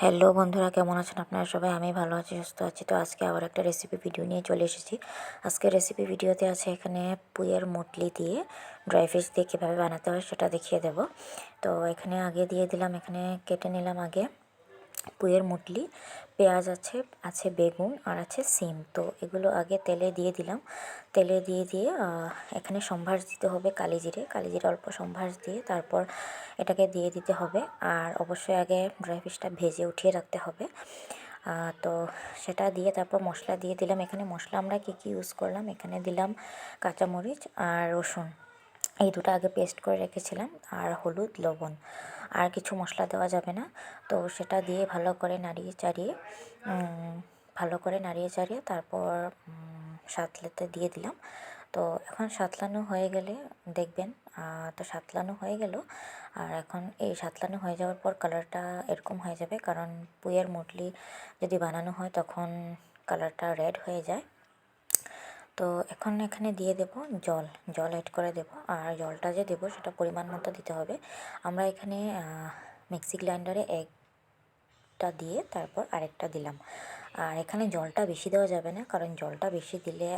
Hello বন্ধুরা, কেমন আছেন আপনারা সবাই? আমি ভালো আছি, সুস্থ আছি। তো আজকে আবার একটা রেসিপি ভিডিও নিয়ে চলে এসেছি। আজকে রেসিপি ভিডিওতে আছে এখানে পুঁইয়ের মুটলি দিয়ে ড্রাই ফিশ দিয়ে কীভাবে বানাতে হয় সেটা দেখিয়ে দেব। তো এখানে আগে দিয়ে দিলাম, এখানে কেটে নিলাম আগে পুঁইয়ের মুটলি, পেঁয়াজ আছে, আছে বেগুন আর আছে সিম। তো এগুলো আগে তেলে দিয়ে দিলাম। তেলে দিয়ে এখানে সম্ভার দিতে হবে কালিজিরে অল্প সম্ভার দিয়ে তারপর এটাকে দিয়ে দিতে হবে। আর অবশ্যই আগে ড্রাই ফিশটা ভেজে উঠিয়ে রাখতে হবে। তো সেটা দিয়ে তারপর মশলা দিয়ে দিলাম। এখানে মশলা আমরা কী কী ইউজ করলাম, এখানে দিলাম কাঁচামরিচ আর রসুন, এই দুটো আগে পেস্ট করে রেখেছিলাম, আর হলুদ, লবণ। আর কিছু মশলা দেওয়া যাবে না। তো সেটা দিয়ে ভালো করে নাড়িয়ে চাড়িয়ে তারপর সাতলাতে দিয়ে দিলাম। তো এখন সাতলানো হয়ে গেলে দেখবেন, তো সাতলানো হয়ে গেল। আর এখন এই সাতলানো হয়ে যাওয়ার পর কালারটা এরকম হয়ে যাবে, কারণ পুঁইয়ের মুটলি যদি বানানো হয় তখন কালারটা রেড হয়ে যায়। তো এখন এখানে দিয়ে দেব জল অ্যাড করে দেব। আর জলটা যে দেবো সেটা পরিমাণ মতো দিতে হবে। আমরা এখানে মিক্সি গ্রাইন্ডারে একটা দিয়ে তারপর আরেকটা দিলাম। আর এখানে জলটা বেশি দেওয়া যাবে না, কারণ জলটা বেশি দিলে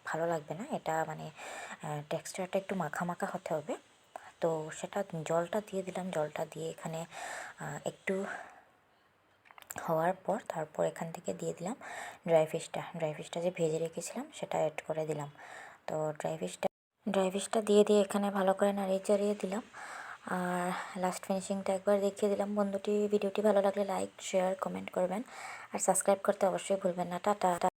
ভালো লাগবে না। এটা মানে টেক্সচারটা একটু মাখা মাখা হতে হবে। তো সেটা জলটা দিয়ে দিলাম। জলটা দিয়ে এখানে একটু হওয়ার পর তারপর এখান থেকে দিয়ে দিলাম ড্রাই ফিশটা যে ভেজে রেখেছিলাম সেটা অ্যাড করে দিলাম। তো ড্রাই ফিশটা দিয়ে এখানে ভালো করে নাড়িয়ে চাড়িয়ে দিলাম। আর লাস্ট ফিনিশিংটা একবার দেখিয়ে দিলাম। ভিডিওটি ভালো লাগলে লাইক, শেয়ার, কমেন্ট করবেন। আর সাবস্ক্রাইব করতে অবশ্যই ভুলবেন না। টাটা।